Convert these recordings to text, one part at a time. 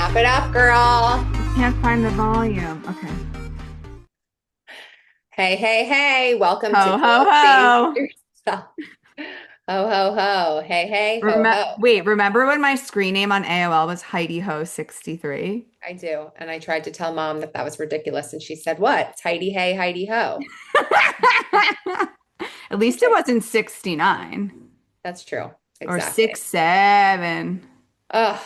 Wrap it up, girl. Can't find the volume. Okay. Hey, hey, hey. Welcome to Ho, Go ho, Save ho. Yourself. Ho, ho, ho. Hey, hey, ho, ho. Remember when my screen name on AOL was Heidi Ho 63? I do. And I tried to tell mom that that was ridiculous. And she said, what? It's Heidi, hey, Heidi, ho. At least it Okay. wasn't 69 That's true. or Exactly. 67. Oh,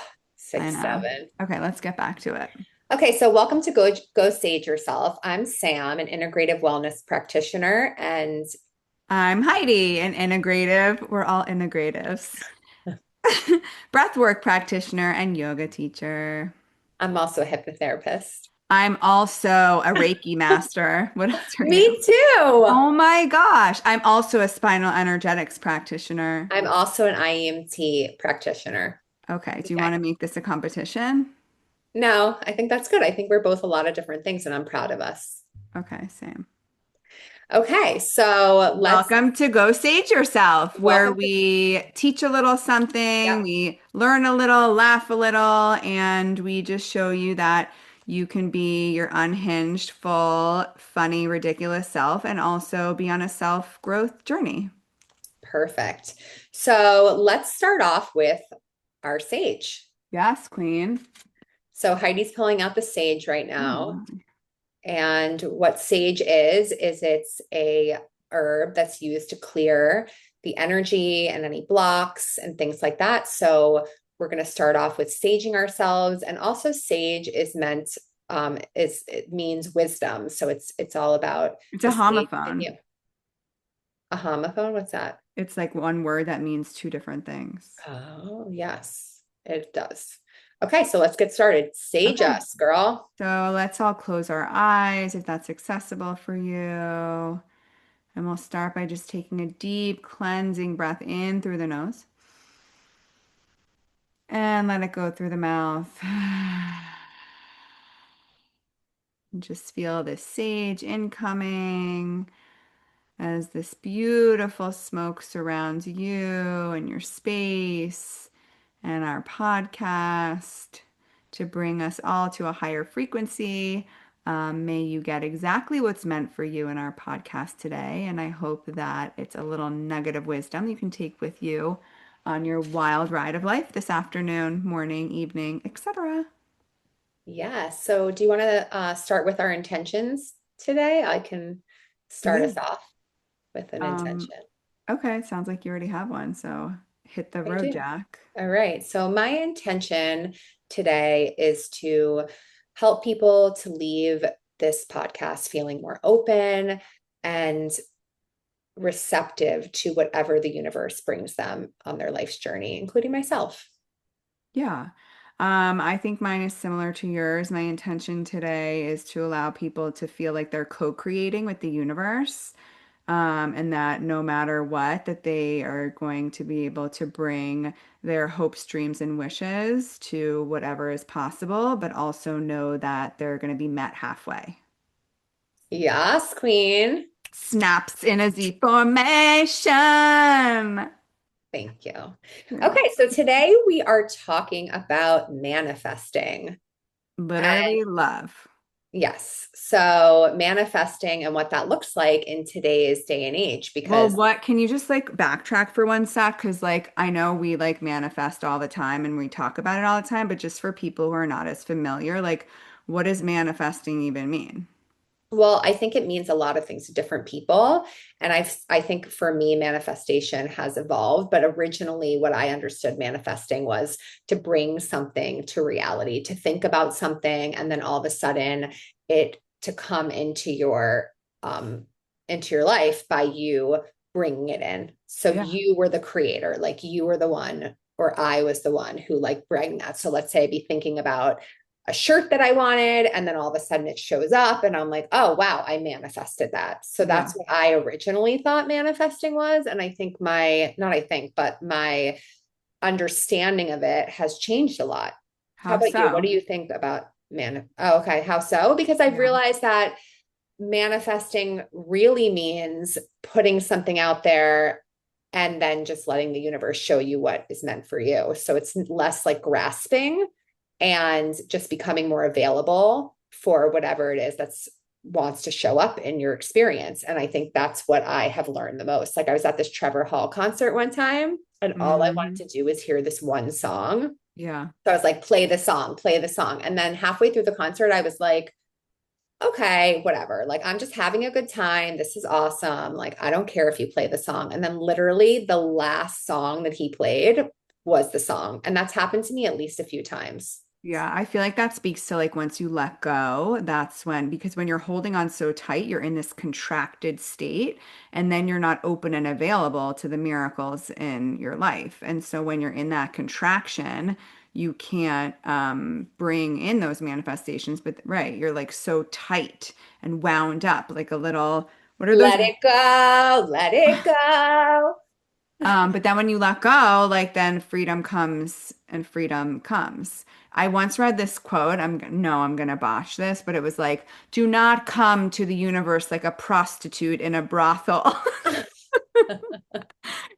I six, know. seven. Okay, let's get back to it. Okay, so welcome to Go Sage Yourself. I'm Sam, an integrative wellness practitioner, and I'm Heidi, an integrative. We're all integratives. Breathwork practitioner and yoga teacher. I'm also a hypnotherapist. I'm also a Reiki master. What else are you? Me too. Oh my gosh. I'm also a spinal energetics practitioner. I'm also an IEMT practitioner. Okay. Do you want Okay. to make this a competition? No, I think that's good. I think we're both a lot of different things, and I'm proud of us. Okay, same. Okay, so let's Welcome to Go Sage Yourself, where welcome to, we teach a little something, yep, we learn a little, laugh a little, and we just show you that you can be your unhinged, full, funny, ridiculous self and also be on a self-growth journey. perfect. So let's start off with our sage. Yes, Queen. So Heidi's pulling out the sage right now. Oh, And what sage is it's a herb that's used to clear the energy and any blocks and things like that. So we're going to start off with saging ourselves. And also sage is meant is it means wisdom. So it's all about it's a the sage in homophone. you. A homophone, what's that? It's like one word that means two different things. Oh, yes, it does. Okay, so let's get started. Sage Okay. us, girl. So let's all close our eyes if that's accessible for you. And we'll start by just taking a deep cleansing breath in through the nose and let it go through the mouth. And just feel this sage incoming as this beautiful smoke surrounds you and your space and our podcast to bring us all to a higher frequency. May you get exactly what's meant for you in our podcast today. And I hope that it's a little nugget of wisdom you can take with you on your wild ride of life this afternoon, morning, evening, etc. Yeah. So, do you want to start with our intentions today? I can start Yeah. us off with an Um, intention. okay, sounds like you already have one. So hit the I road, do. Jack. All right. So, my intention today is to help people to leave this podcast feeling more open and receptive to whatever the universe brings them on their life's journey, including myself. Yeah. I think mine is similar to yours. My intention today is to allow people to feel like they're co-creating with the universe, and that no matter what, that they are going to be able to bring their hopes, dreams, and wishes to whatever is possible, but also know that they're going to be met halfway. Yes, Queen. Snaps in a Z formation. Thank you. You're Okay, welcome. so today we are talking about manifesting. Literally love. Yes. So manifesting and what that looks like in today's day and age, Well, because, what can you just like backtrack for one sec? Because like I know we like manifest all the time and we talk about it all the time, but just for people who are not as familiar, like what does manifesting even mean? well, I think it means a lot of things to different people. And I think for me, manifestation has evolved. But originally, what I understood manifesting was to bring something to reality, to think about something, and then all of a sudden it to come into your life by you bringing it in. So Yeah. you were the creator, like you were the one, or I was the one who like bring that. So let's say I'd be thinking about a shirt that I wanted, and then all of a sudden it shows up, and I'm like, oh, wow, I manifested that. So Yeah. that's what I originally thought manifesting was. And I think not I think, but my understanding of it has changed a lot. How How about you? What so? do you think about Oh, okay. How so? Because I've Yeah. realized that manifesting really means putting something out there and then just letting the universe show you what is meant for you. So it's less like grasping and just becoming more available for whatever it is that's wants to show up in your experience. And I think that's what I have learned the most. Like I was at this Trevor Hall concert one time, and all I Hmm. wanted to do was hear this one song. Yeah. So I was like, play the song, play the song. And then halfway through the concert, I was like, okay, whatever. Like, I'm just having a good time. This is awesome. Like, I don't care if you play the song. And then literally the last song that he played was the song. And that's happened to me at least a few times. Yeah, I feel like that speaks to like once you let go, that's when, because when you're holding on so tight, you're in this contracted state, and then you're not open and available to the miracles in your life. And so when you're in that contraction, you can't bring in those manifestations. But right, you're like so tight and wound up, like a little, what are those? Let it go, let it go. But then when you let go, like then freedom comes and freedom comes. I once read this quote. No, I'm gonna botch this, but it was like, "Do not come to the universe like a prostitute in a brothel."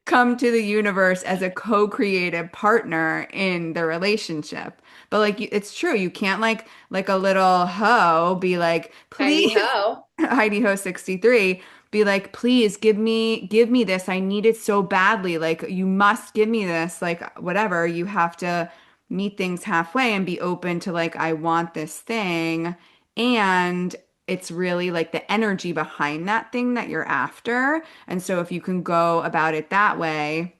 Come to the universe as a co-creative partner in the relationship. But like it's true, you can't like a little hoe be like, Heidi "Please, ho. Heidi Ho 63, be like, please give me this. I need it so badly. Like you must give me this. Like whatever. You have to meet things halfway and be open to like, I want this thing. And it's really like the energy behind that thing that you're after. And so if you can go about it that way,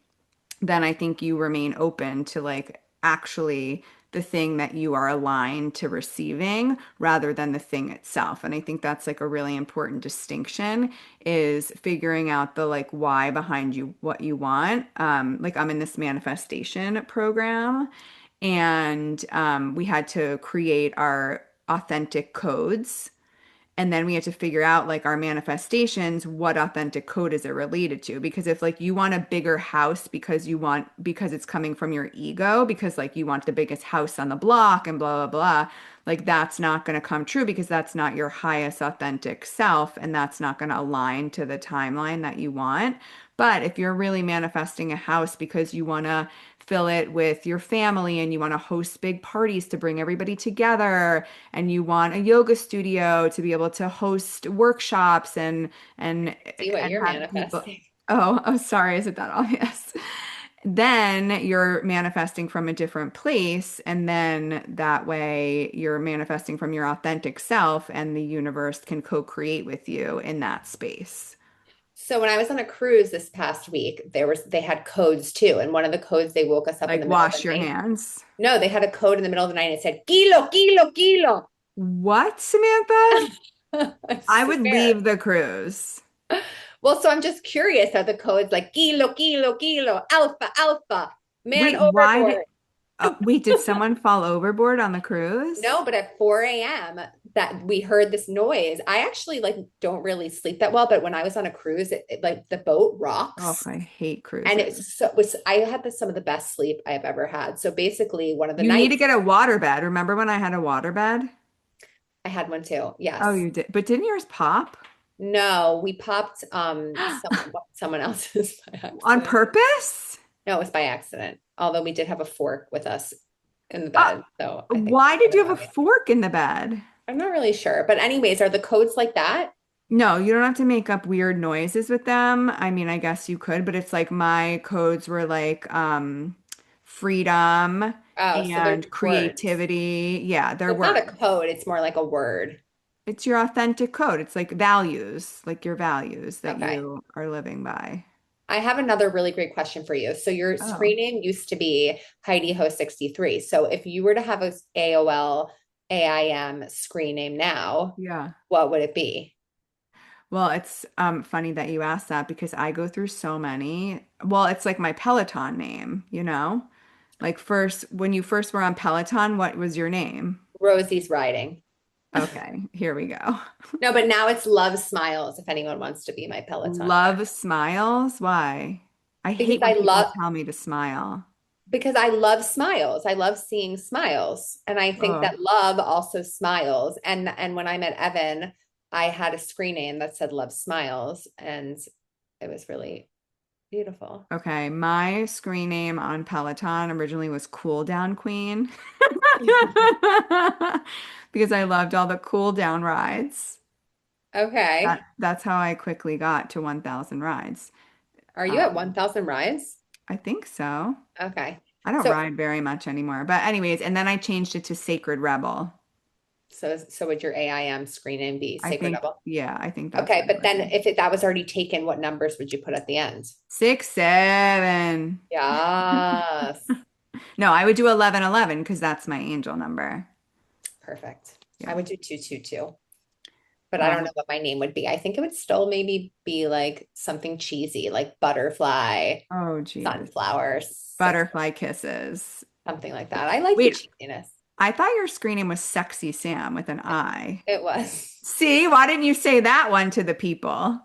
then I think you remain open to like actually the thing that you are aligned to receiving rather than the thing itself. And I think that's like a really important distinction is figuring out the like why behind you what you want. Like I'm in this manifestation program and we had to create our authentic codes and then we have to figure out like our manifestations, what authentic code is it related to? Because if like you want a bigger house because it's coming from your ego, because like you want the biggest house on the block and blah, blah, blah, like that's not going to come true because that's not your highest authentic self and that's not going to align to the timeline that you want. But if you're really manifesting a house because you want to fill it with your family and you want to host big parties to bring everybody together and you want a yoga studio to be able to host workshops and See what and you're have people. manifesting. Oh, I'm sorry, is it that obvious? Then you're manifesting from a different place, and then that way you're manifesting from your authentic self, and the universe can co-create with you in that space. So when I was on a cruise this past week, they had codes too. And one of the codes they woke us up in Like the middle of the wash your night. hands. No, they had a code in the middle of the night and it said kilo, kilo, kilo. What, Samantha? I I would swear. leave the cruise. Well, so I'm just curious. Are the codes like kilo, kilo, kilo, alpha, alpha, man Wait, why did overboard? wait, did someone fall overboard on the cruise? No, but at 4 a.m. that we heard this noise. I actually like don't really sleep that well, but when I was on a cruise, like the boat Oh, rocks. I hate And cruises. I had some of the best sleep I've ever had. So basically, one of the You need to nights get a water bed. Remember when I had a water bed? I had one too. Oh, Yes. you did. But didn't yours pop? No, we popped someone else's by On accident. purpose? No, it was by accident. Although we did have a fork with us in the Uh, bed, so I think why we did forgot you have about a it. fork in the bed? I'm not really sure, but anyways, are the codes like that? No, you don't have to make up weird noises with them. I mean, I guess you could, but it's like my codes were like freedom Oh, so they're and just words. creativity. Yeah, they're So it's not a words. code, it's more like a word. It's your authentic code. It's like values, like your values that Okay. you are living by. I have another really great question for you. So your Oh, screen name used to be Heidi Ho 63. So if you were to have a AOL AIM screen name now, yeah. what would it be? Well, it's funny that you asked that because I go through so many. Well, it's like my Peloton name, you know? Like first, when you first were on Peloton, what was your name? Rosie's Riding. Okay, here we go. No, but now it's Love Smiles if anyone wants to be my Peloton friend. Love smiles? Why? I Because hate when I people love tell me to smile. because I love smiles. I love seeing smiles. And I think Oh, that love also smiles. And when I met Evan, I had a screen name that said Love Smiles and it was really beautiful. okay. My screen name on Peloton originally was Cool Down Queen. because I loved all the cool down rides. Okay. That's how I quickly got to 1,000 rides. Are you at Um, 1,000 rides? I think so. Okay. I don't So, ride very much anymore. But anyways, and then I changed it to Sacred Rebel. so would your AIM screen be I Sacred think, Double? yeah, I think that's Okay, what it but would then be. if that was already taken, what numbers would you put at the end? 6, 7. Yes. No, I would do 11, 11 because that's my angel number. Perfect. I Yeah. would do 222, but I don't Um, know what my name would be. I think it would still maybe be like something cheesy, like butterfly, oh, geez. sunflower, Butterfly kisses. something like that. I like the Wait, cheesiness. I thought your screen name was Sexy Sam with an I. It was. See, why didn't you say that one to the people?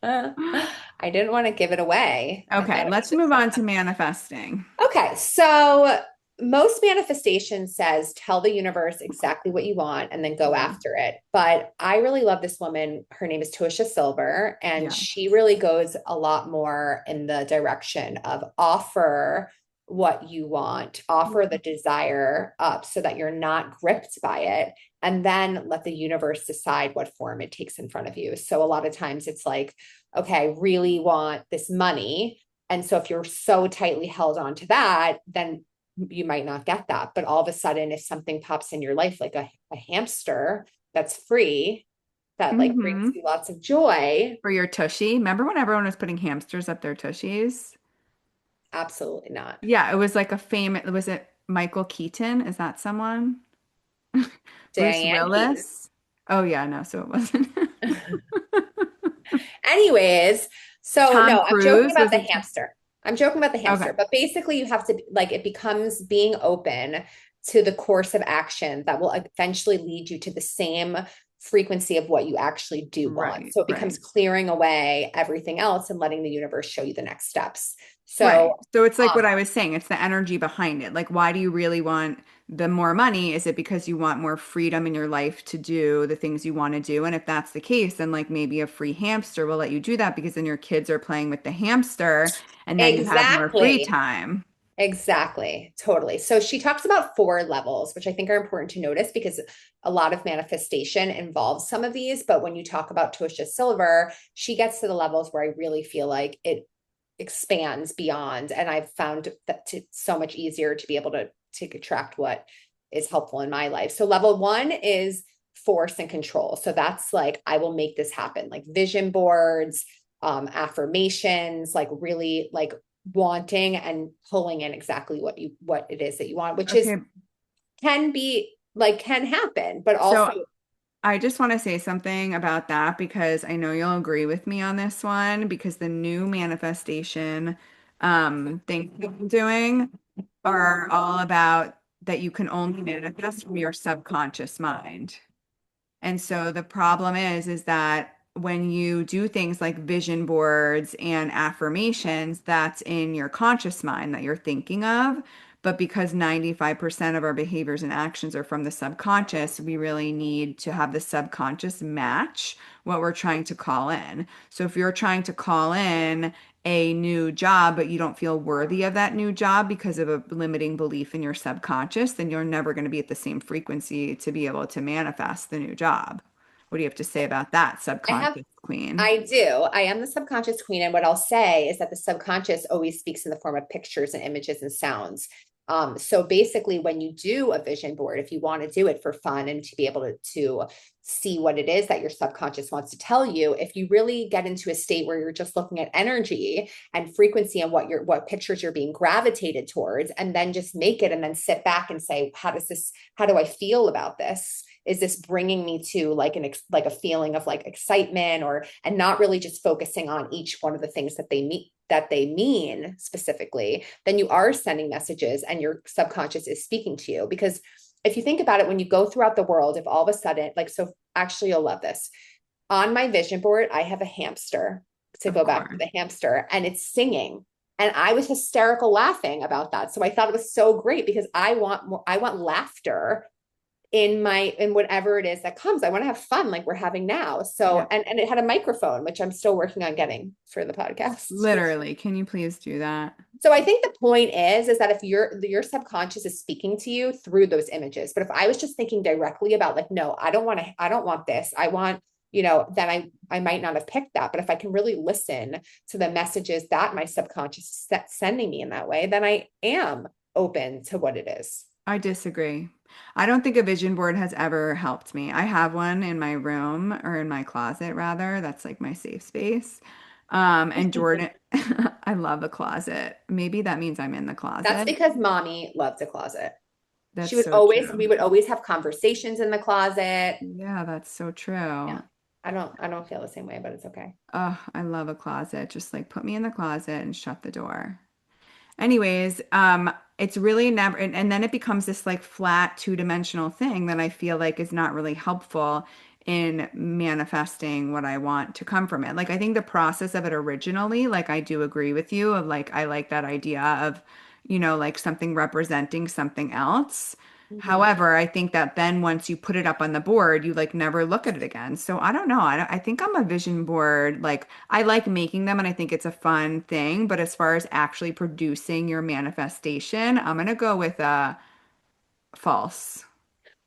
I didn't want to give it away. I Okay, thought it let's was move a on to surprise. manifesting. Okay, so most manifestation says tell the universe exactly what you want and then go Yeah. after it. But I really love this woman. Her name is Tosha Silver, and Yeah. she really goes a lot more in the direction of offer what you want, offer the desire up so that you're not gripped by it, and then let the universe decide what form it takes in front of you. So a lot of times it's like, okay, I really want this money, and so if you're so tightly held on to that, then you might not get that. But all of a sudden, if something pops in your life, like a hamster that's free, that like brings Mm-hmm. you lots of joy, For your tushy. Remember when everyone was putting hamsters up their tushies? absolutely not. Yeah, it was like a famous, was it Michael Keaton? Is that someone? Bruce Diane Keaton. Willis? Oh yeah, no, so it wasn't. Anyways, so Tom no, I'm joking Cruise? about Was the it? hamster. I'm joking about the Okay. hamster, but basically you have to like it becomes being open to the course of action that will eventually lead you to the same frequency of what you actually do want. Right, So it becomes right. clearing away everything else and letting the universe show you the next steps. Right. So So it's like um what I was saying, it's the energy behind it. Like, why do you really want the more money? Is it because you want more freedom in your life to do the things you want to do? And if that's the case, then like maybe a free hamster will let you do that because then your kids are playing with the hamster and then you have more free exactly. time. Exactly, totally. So she talks about four levels, which I think are important to notice because a lot of manifestation involves some of these. But when you talk about Tosha Silver, she gets to the levels where I really feel like it expands beyond. And I've found that it's so much easier to be able to attract what is helpful in my life. So level one is force and control. So that's like, I will make this happen, like vision boards, affirmations, like really like wanting and pulling in exactly what it is that you want, which is Okay. can be like can happen, but also So I just want to say something about that because I know you'll agree with me on this one because the new manifestation thing I'm doing are all about that you can only manifest from your subconscious mind. And so the problem is that when you do things like vision boards and affirmations, that's in your conscious mind that you're thinking of. But because 95% of our behaviors and actions are from the subconscious, we really need to have the subconscious match what we're trying to call in. So if you're trying to call in a new job, but you don't feel worthy of that new job because of a limiting belief in your subconscious, then you're never going to be at the same frequency to be able to manifest the new job. What do you have to say about that, I have subconscious queen? I do. I am the subconscious queen. And what I'll say is that the subconscious always speaks in the form of pictures and images and sounds. So basically, when you do a vision board, if you want to do it for fun and to be able to see what it is that your subconscious wants to tell you, if you really get into a state where you're just looking at energy and frequency and what pictures you're being gravitated towards, and then just make it and then sit back and say, how do I feel about this? Is this bringing me to like like a feeling of like excitement, or and not really just focusing on each one of the things that they mean specifically, then you are sending messages and your subconscious is speaking to you. Because if you think about it, when you go throughout the world, if all of a sudden, like, so actually you'll love this, on my vision board I have a hamster, to Of go back to course. the hamster, and it's singing, and I was hysterical laughing about that. So I thought it was so great because I want more, I want laughter in whatever it is that comes. I want to have fun like we're having now. So, Yeah. and it had a microphone, which I'm still working on getting for the podcast. Literally. Can you please do that? So I think the point is that if your subconscious is speaking to you through those images, but if I was just thinking directly about like, no, I don't want this. I want, then I might not have picked that. But if I can really listen to the messages that my subconscious is sending me in that way, then I am open to what it is. I disagree. I don't think a vision board has ever helped me. I have one in my room or in my closet rather. That's like my safe space. And Jordan, I love a closet. Maybe that means I'm in the That's closet. because mommy loved a closet. That's so We true. would always have conversations in the closet. Yeah, that's so Yeah. true. I don't feel the same way, but it's okay. Oh, I love a closet. Just like put me in the closet and shut the door. Anyways, it's really never, and then it becomes this like flat two-dimensional thing that I feel like is not really helpful in manifesting what I want to come from it. Like I think the process of it originally, like I do agree with you of like I like that idea of, like something representing something else. Mhm. However, I think that then once you put it up on the board, you like never look at it again. So I don't know. I think I'm a vision board. Like I like making them and I think it's a fun thing. But as far as actually producing your manifestation, I'm gonna go with false.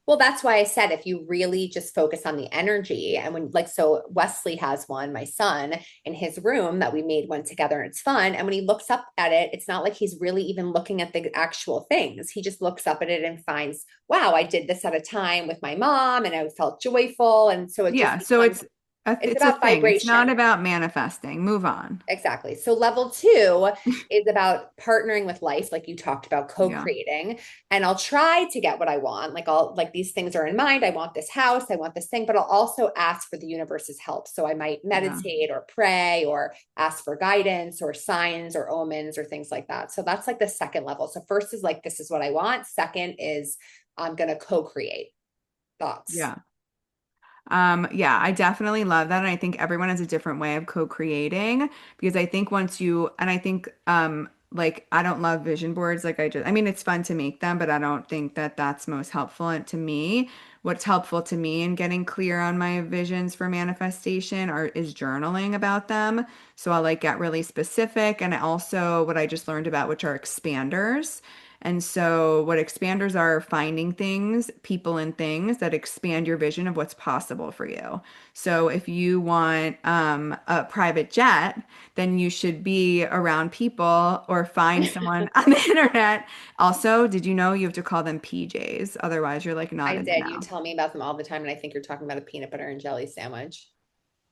Well, that's why I said if you really just focus on the energy and when like so Wesley has one, my son, in his room that we made one together and it's fun. And when he looks up at it, it's not like he's really even looking at the actual things. He just looks up at it and finds, wow, I did this at a time with my mom and I felt joyful. And so it just Yeah, so becomes it's it's a about thing. It's not vibration. about manifesting. Move on. Exactly. So level two is about partnering with life, like you talked about, Yeah. co-creating. And I'll try to get what I want. Like I'll like these things are in mind. I want this house, I want this thing, but I'll also ask for the universe's help. So I might Yeah. meditate or pray or ask for guidance or signs or omens or things like that. So that's like the second level. So first is like this is what I want. Second is I'm gonna co-create thoughts. Yeah. Yeah, I definitely love that. And I think everyone has a different way of co-creating because I think once you, and I think, like, I don't love vision boards. I mean, it's fun to make them, but I don't think that that's most helpful to me. What's helpful to me in getting clear on my visions for manifestation is journaling about them. So I'll like get really specific. And also what I just learned about, which are expanders. And so, what expanders are finding things, people, and things that expand your vision of what's possible for you. So, if you want a private jet, then you should be around people or find someone on the internet. Also, did you know you have to call them PJs? Otherwise, you're like not I in the did. You know. tell me about them all the time, and I think you're talking about a peanut butter and jelly sandwich.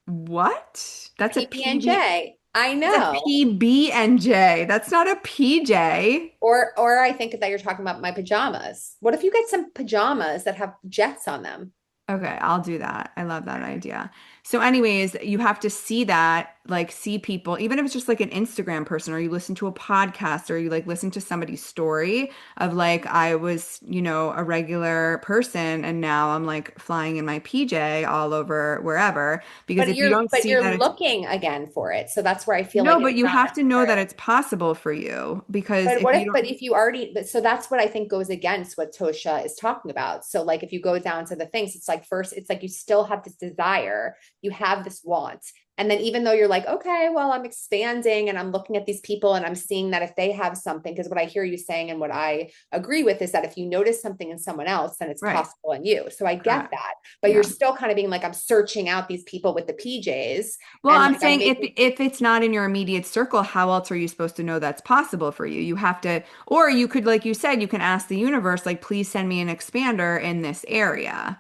What? That's a PB. PB&J. I That's a know. PB&J. That's not a PJ. Or I think that you're talking about my pajamas. What if you get some pajamas that have jets on them? Okay, I'll do that. I love that idea. So, anyways, you have to see that, like, see people, even if it's just like an Instagram person, or you listen to a podcast, or you like listen to somebody's story of like, I was, a regular person, and now I'm like flying in my PJ all over wherever. Because if you don't But see you're that it's looking again for it. So that's where I feel like no, it's but you not have to know that necessarily. it's possible for you. Because if you But don't, if you already, so that's what I think goes against what Tosha is talking about. So, like, if you go down to the things, it's like first, it's like you still have this desire, you have this want. And then, even though you're like, okay, well, I'm expanding and I'm looking at these people and I'm seeing that if they have something, because what I hear you saying and what I agree with is that if you notice something in someone else, then it's right, possible in you. So I get correct. that. But you're Yeah. still kind of being like, I'm searching out these people with the PJs Well, and I'm like I'm saying making. if it's not in your immediate circle, how else are you supposed to know that's possible for you? You have to, or you could, like you said, you can ask the universe, like, please send me an expander in this area,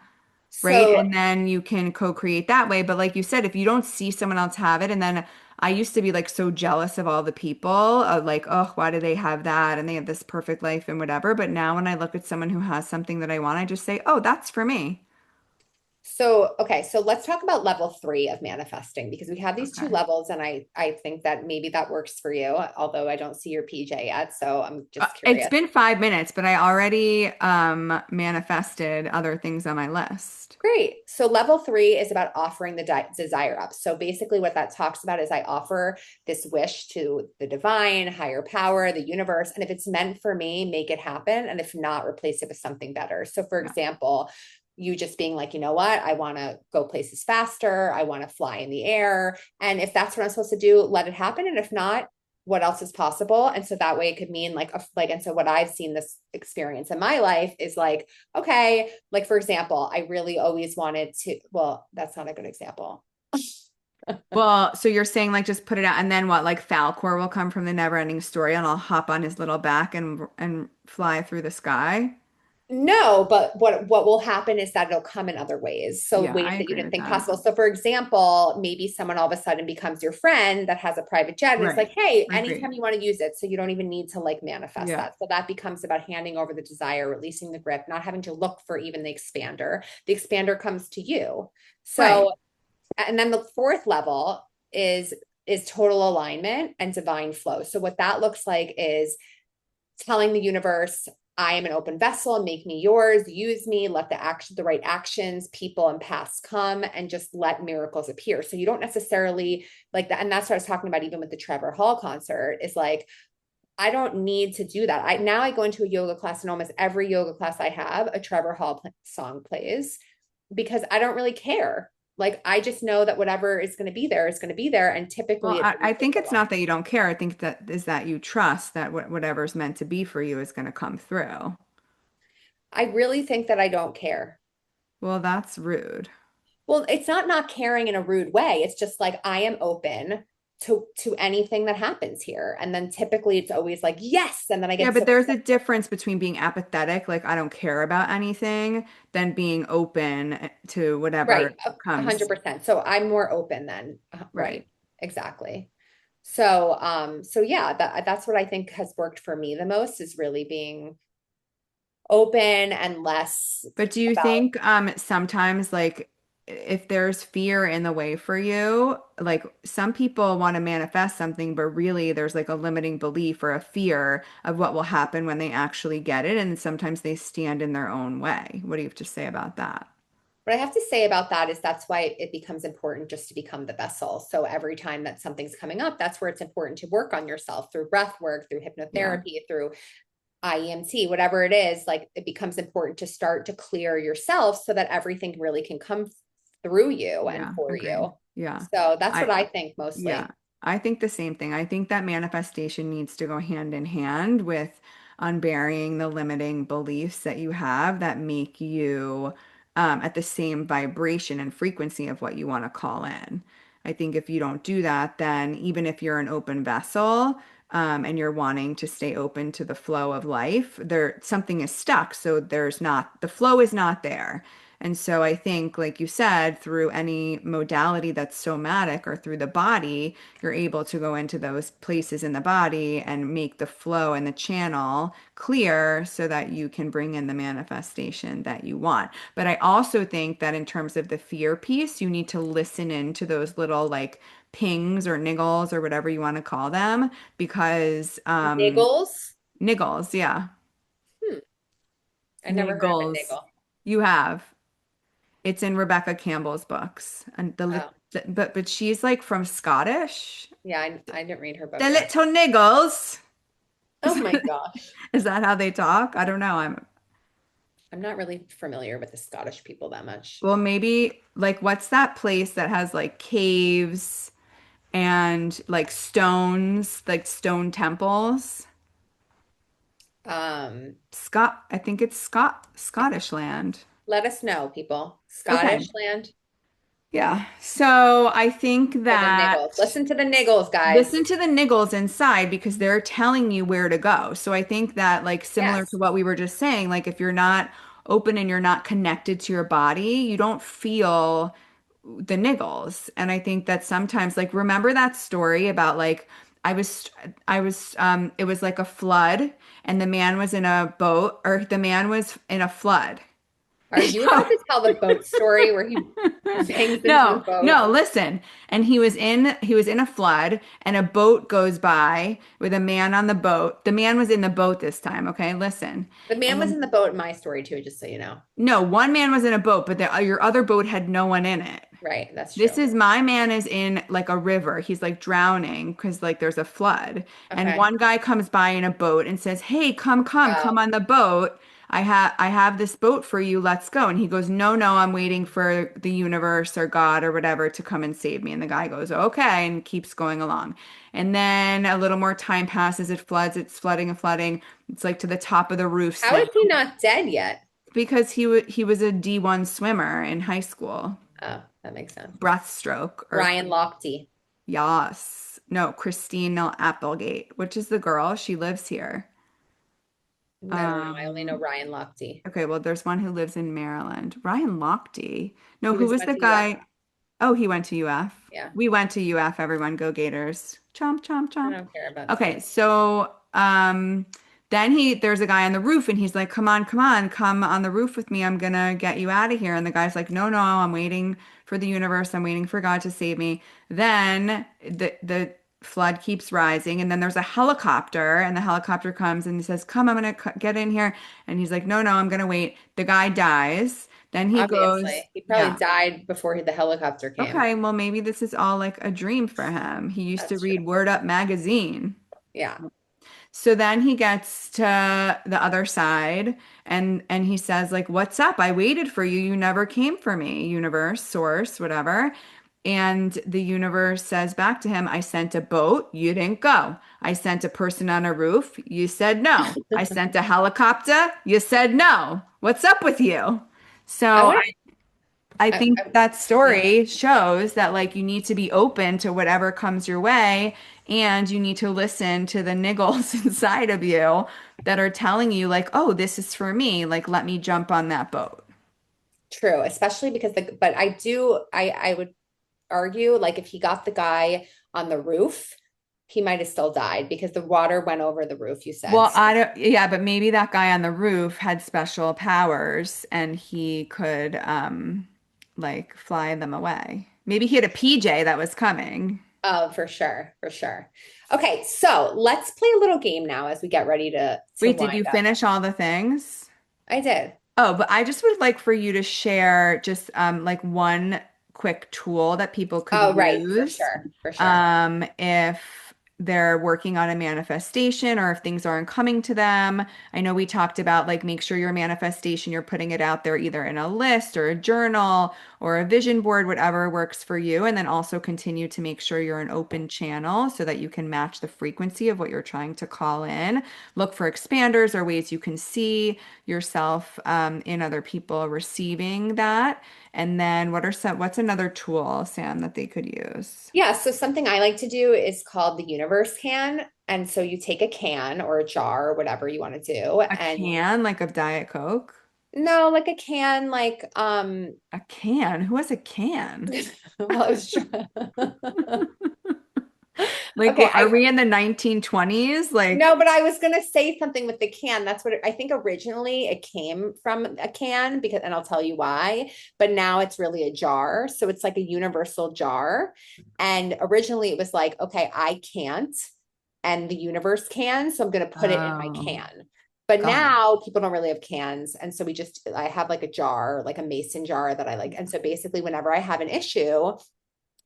right? So And then you can co-create that way. But like you said, if you don't see someone else have it, and then I used to be like so jealous of all the people, of like, oh, why do they have that? And they have this perfect life and whatever. But now when I look at someone who has something that I want, I just say, oh, that's for me. So, okay, so let's talk about level three of manifesting because we have these two Okay. levels, and I think that maybe that works for you, although I don't see your PJ yet, so I'm just It's curious. been 5 minutes, but I already manifested other things on my list. Great. So level three is about offering the desire up. So basically, what that talks about is I offer this wish to the divine, higher power, the universe. And if it's meant for me, make it happen. And if not, replace it with something better. So, for Yeah. example, you just being like, you know what, I want to go places faster. I want to fly in the air. And if that's what I'm supposed to do, let it happen. And if not, what else is possible? And so that way it could mean and so what I've seen this experience in my life is like, okay, like for example, I really always wanted to, well, that's not a good example. Well, so you're saying like just put it out and then what, like Falcor will come from the never ending story and I'll hop on his little back and fly through the sky? No, but what will happen is that it'll come in other ways. So Yeah, ways I that you agree didn't with think that. possible. So for example, maybe someone all of a sudden becomes your friend that has a private jet and it's like, Right. hey, anytime Agreed. you want to use it. So you don't even need to like manifest Yeah. that. So that becomes about handing over the desire, releasing the grip, not having to look for even the expander. The expander comes to you. Right. So and then the fourth level is total alignment and divine flow. So what that looks like is telling the universe, I am an open vessel, make me yours, use me, let the right actions, people and paths come, and just let miracles appear. So you don't necessarily like that. And that's what I was talking about, even with the Trevor Hall concert, is like, I don't need to do that. I go into a yoga class, and almost every yoga class I have, a Trevor Hall song plays because I don't really care. Like I just know that whatever is going to be there is going to be there, and Well, typically it's I think it's not aligned. that you don't care. I think that is that you trust that whatever's meant to be for you is going to come through. I really think that I don't care. Well, that's rude. Well, it's not caring in a rude way. It's just like I am open to anything that happens here. And then typically it's always like, yes. And then I Yeah, get so but there's a difference between being apathetic, like I don't care about anything, than being open to right, whatever a hundred comes. percent. So I'm more open then. Right. Right. Exactly. So yeah, that's what I think has worked for me the most is really being open and less But do you about. think sometimes like if there's fear in the way for you, like some people want to manifest something, but really there's like a limiting belief or a fear of what will happen when they actually get it, and sometimes they stand in their own way. What do you have to say about that? What I have to say about that is that's why it becomes important just to become the vessel. So every time that something's coming up, that's where it's important to work on yourself through breath work, through Yeah. hypnotherapy, through IEMT, whatever it is, like it becomes important to start to clear yourself so that everything really can come through you and Yeah, for agreed. you. Yeah. So that's what I I think Yeah, mostly. I think the same thing. I think that manifestation needs to go hand in hand with unburying the limiting beliefs that you have that make you at the same vibration and frequency of what you want to call in. I think if you don't do that, then even if you're an open vessel, and you're wanting to stay open to the flow of life, there something is stuck. So there's not, the flow is not there. And so I think, like you said, through any modality that's somatic or through the body, you're able to go into those places in the body and make the flow and the channel clear so that you can bring in the manifestation that you want. But I also think that in terms of the fear piece, you need to listen in to those little like pings or niggles or whatever you want to call them because Niggles? niggles, yeah, Hmm. I never heard of a niggles. niggle. You have. It's in Rebecca Campbell's books. And Oh, but she's like from Scottish. yeah, I didn't read her book The yet. little niggles. Oh my gosh. Is that how they talk? I don't know. I'm not really familiar with the Scottish people that much. Well, maybe like what's that place that has like caves and like stone temples? Um, I think it's Scottish land. Let us know, people. Okay. Scottish land Yeah. So I think or the that niggles. Listen to the niggles, guys. listen to the niggles inside because they're telling you where to go. So I think that, like, similar to Yes. what we were just saying, like, if you're not open and you're not connected to your body, you don't feel the niggles. And I think that sometimes, like, remember that story about, like, it was like a flood and the man was in a boat or the man was in a flood Are you about to tell the boat story where he bangs into the No, boat? no, listen. And he was in a flood and a boat goes by with a man on the boat. The man was in the boat this time, okay? Listen. The man was And in the boat in my story too, just so you know. no, one man was in a boat, but your other boat had no one in it. Right, that's This true. is my man is in like a river. He's like drowning because like there's a flood. And Okay. one guy comes by in a boat and says, "Hey, come Oh, on the boat. I have this boat for you. Let's go." And he goes, "No, no, I'm waiting for the universe or God or whatever to come and save me." And the guy goes, "Okay," and keeps going along. And then a little more time passes. It floods. It's flooding and flooding. It's like to the top of the roofs how now is he not dead yet? because he was a D1 swimmer in high school. Oh, that makes sense. Breaststroke or Ryan Lochte. Yas. No, Christine Applegate, which is the girl. She lives here. I don't know. I only know Um, Ryan Lochte. okay, well, there's one who lives in Maryland. Ryan Lochte. No, He who was was went the to UF. guy? Oh, he went to UF. Yeah. We went to UF, everyone. Go Gators. Chomp, chomp, I chomp. don't care about Okay, sports. so then there's a guy on the roof and he's like, come on the roof with me. I'm gonna get you out of here. And the guy's like, no, no, I'm waiting for the universe. I'm waiting for God to save me. Then the flood keeps rising, and then there's a helicopter, and the helicopter comes and he says, come, I'm gonna get in here. And he's like, no, no, I'm gonna wait. The guy dies. Then he goes, Obviously. He probably yeah. died before the helicopter came. Okay, well, maybe this is all like a dream for him. He used to That's true. read Word Up magazine. Yeah. So then he gets to the other side and he says like, "What's up? I waited for you. You never came for me, universe, source, whatever." And the universe says back to him, "I sent a boat, you didn't go. I sent a person on a roof, you said no. I sent a helicopter, you said no. What's up with you?" I So want I to, think that yeah. story shows that like you need to be open to whatever comes your way and you need to listen to the niggles inside of you that are telling you like, "Oh, this is for me. Like let me jump on that boat." True, especially because but I would argue like if he got the guy on the roof, he might have still died because the water went over the roof, you said. Well, So, I don't, yeah, but maybe that guy on the roof had special powers and he could like fly them away. Maybe he had a PJ that was coming. oh, for sure, for sure. Okay, so let's play a little game now as we get ready to Wait, did wind you up. finish all the things? I did. Oh, but I just would like for you to share just like one quick tool that people could Oh, right, for use sure, for sure. if they're working on a manifestation or if things aren't coming to them. I know we talked about like make sure your manifestation, you're putting it out there either in a list or a journal or a vision board, whatever works for you. And then also continue to make sure you're an open channel so that you can match the frequency of what you're trying to call in. Look for expanders or ways you can see yourself in other people receiving that. And then what's another tool, Sam, that they could use? Yeah, so something I like to do is called the universe can. And so you take a can or a jar or whatever you want to do, A and can, like of Diet Coke? no, like a can, like A can? Who has a can? well, I was Like, okay, are we in the 1920s? Like, no, but I was gonna say something with the can. That's what I think originally it came from a can because, and I'll tell you why, but now it's really a jar. So it's like a universal jar. And originally it was like, okay, I can't, and the universe can, so I'm gonna put it in my oh, can. But got it. now people don't really have cans. And so I have like a jar, like a mason jar that I like. And so basically, whenever I have an issue,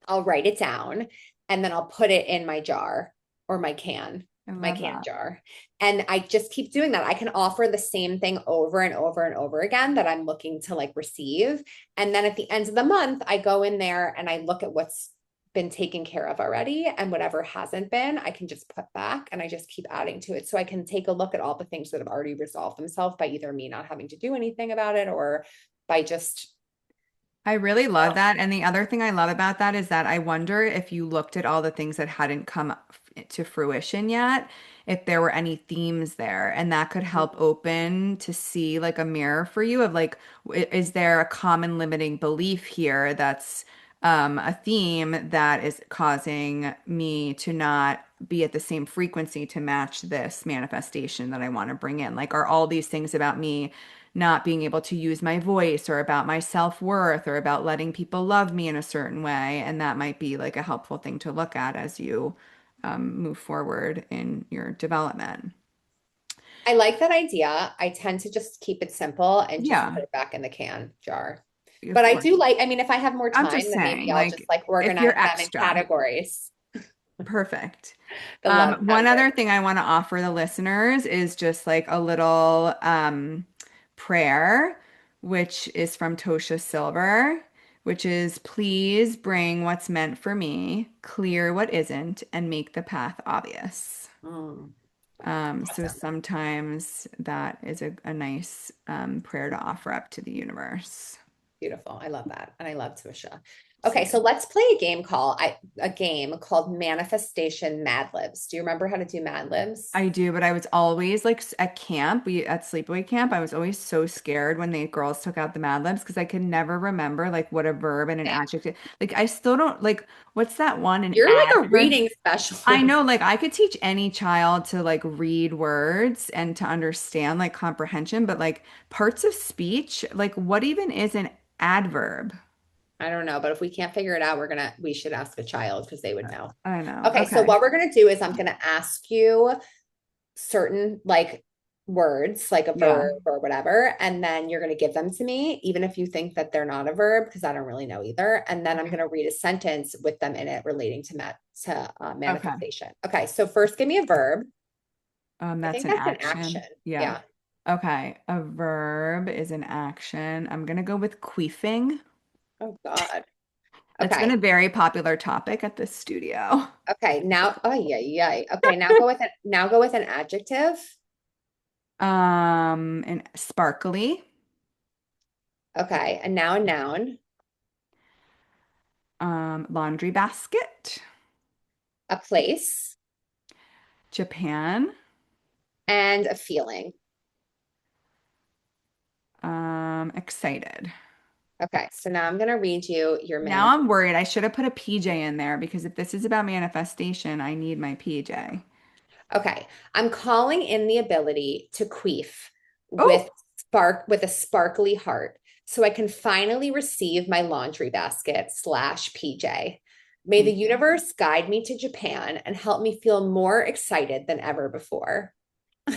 I'll write it down and then I'll put it in my jar or I my love can that. jar. And I just keep doing that. I can offer the same thing over and over and over again that I'm looking to like receive. And then at the end of the month, I go in there and I look at what's been taken care of already and whatever hasn't been, I can just put back and I just keep adding to it. So I can take a look at all the things that have already resolved themselves by either me not having to do anything about it or by just I really love that. And the other thing I love about that is that I wonder if you looked at all the things that hadn't come to fruition yet, if there were any themes there, and that could help open to see like a mirror for you of like, is there a common limiting belief here that's a theme that is causing me to not be at the same frequency to match this manifestation that I want to bring in? Like, are all these things about me not being able to use my voice or about my self-worth or about letting people love me in a certain way. And that might be like a helpful thing to look at as you move forward in your development. I like that idea. I tend to just keep it simple and just put Yeah, it back in the can jar. of But I course. do like, I mean, if I have more I'm time, just then maybe saying, I'll just like, like if organize you're them in extra. categories. Perfect. The love One category. other thing I want to offer the listeners is just like a little prayer, which is from Tosha Silver, which is please bring what's meant for me, clear what isn't, and make the path obvious. Mm, So awesome. sometimes that is a nice prayer to offer up to the universe. Beautiful. I love that. And I love Trisha. Okay, so Same. let's play a game called Manifestation Mad Libs. Do you remember how to do Mad Libs? I do, but I was always like at camp, we at sleepaway camp, I was always so scared when the girls took out the Mad Libs because I could never remember like what a verb and an Same. adjective. Like I still don't like what's that one? An You're like a adverb. reading I specialist. know, like I could teach any child to like read words and to understand like comprehension, but like parts of speech, like what even is an adverb? I don't know, but if we can't figure it out, we should ask a child because they would know. I know. Okay, so Okay. what we're gonna do is I'm gonna ask you certain like words, like a Yeah. verb or whatever, and then you're gonna give them to me, even if you think that they're not a verb, because I don't really know either. And then I'm Okay. gonna read a sentence with them in it relating to Okay. manifestation. Okay, so first, give me a verb. I That's think an that's an action. action. Yeah. Yeah. Okay. A verb is an action. I'm gonna go with queefing. Oh God. That's been Okay. a very popular topic at this studio. Okay. Now, oh yeah, yeah. Okay. Now go with an adjective. And sparkly. Okay. And now a noun, Laundry basket. a place, Japan. and a feeling. Excited. Okay. So now I'm gonna read you your Now man. I'm worried. I should have put a PJ in there because if this is about manifestation, I need my PJ. Okay. I'm calling in the ability to queef with Oh, with a sparkly heart so I can finally receive my laundry basket slash PJ. May the thank you. universe guide me to Japan and help me feel more excited than ever before.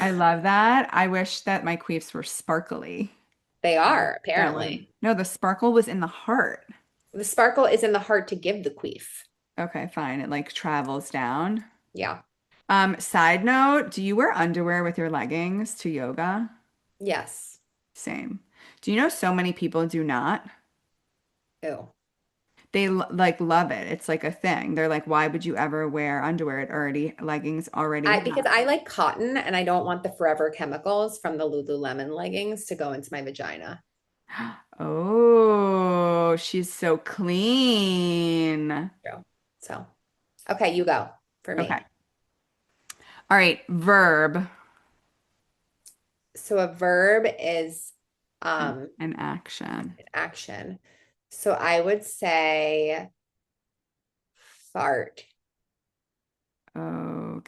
I love that. I wish that my queefs were sparkly. They are, That would, apparently. no, the sparkle was in the heart. The sparkle is in the heart to give the queef. Okay, fine. It like travels down. Yeah. Side note, do you wear underwear with your leggings to yoga? Yes. Same. Do you know so many people do not? Ew. They like love it. It's like a thing. They're like, why would you ever wear underwear? It already leggings already Because have. I like cotton and I don't want the forever chemicals from the Lululemon leggings to go into my vagina. Oh, she's so clean. True. So, okay, you go for Okay. me. All right, verb So a verb is and, um and action. an action. So I would say fart.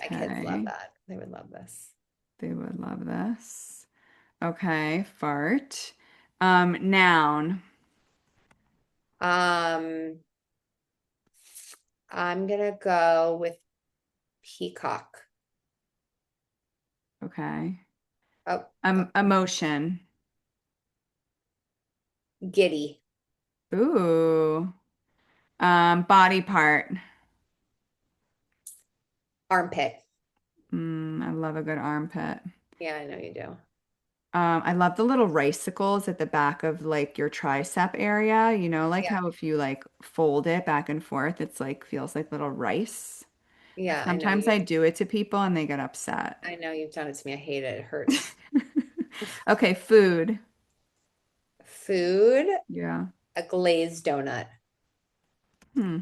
My kids love Okay. that. They would love this. They would love this. Okay, fart. Noun. Um, I'm gonna go with peacock. Okay. Oh, Emotion. giddy. Ooh. Body part. Armpit. I love a good armpit. Yeah, I know you do. I love the little ricicles at the back of like your tricep area. You know, like Yeah, how if you like fold it back and forth, it's like feels like little rice. yeah, I know Sometimes you. I do it to people and they get upset. I know you've done it to me. I hate it. It hurts. Okay, food. Food, Yeah. a glazed donut. Hmm.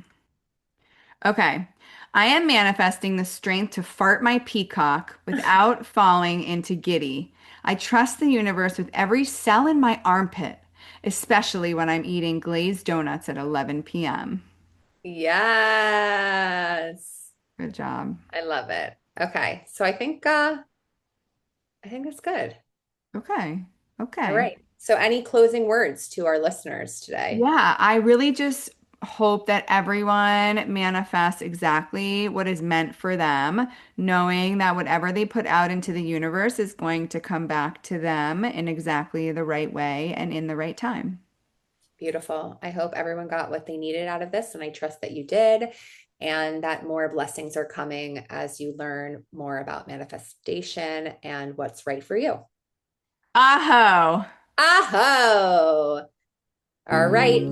Okay. I am manifesting the strength to fart my peacock without falling into giddy. I trust the universe with every cell in my armpit, especially when I'm eating glazed donuts at 11 p.m. Yes. Good job. I love it. Okay. So I think that's good. Okay. All Okay. right. So, any closing words to our listeners today? Yeah, I really just hope that everyone manifests exactly what is meant for them, knowing that whatever they put out into the universe is going to come back to them in exactly the right way and in the right time. Beautiful. I hope everyone got what they needed out of this, and I trust that you did, and that more blessings are coming as you learn more about manifestation and what's right for you. Aho! Aho! All right.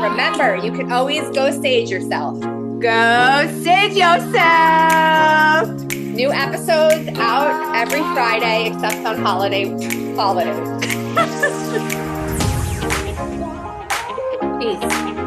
Remember, you can always go sage yourself. Go save yourself! New episodes out every Friday, except on holidays. Peace.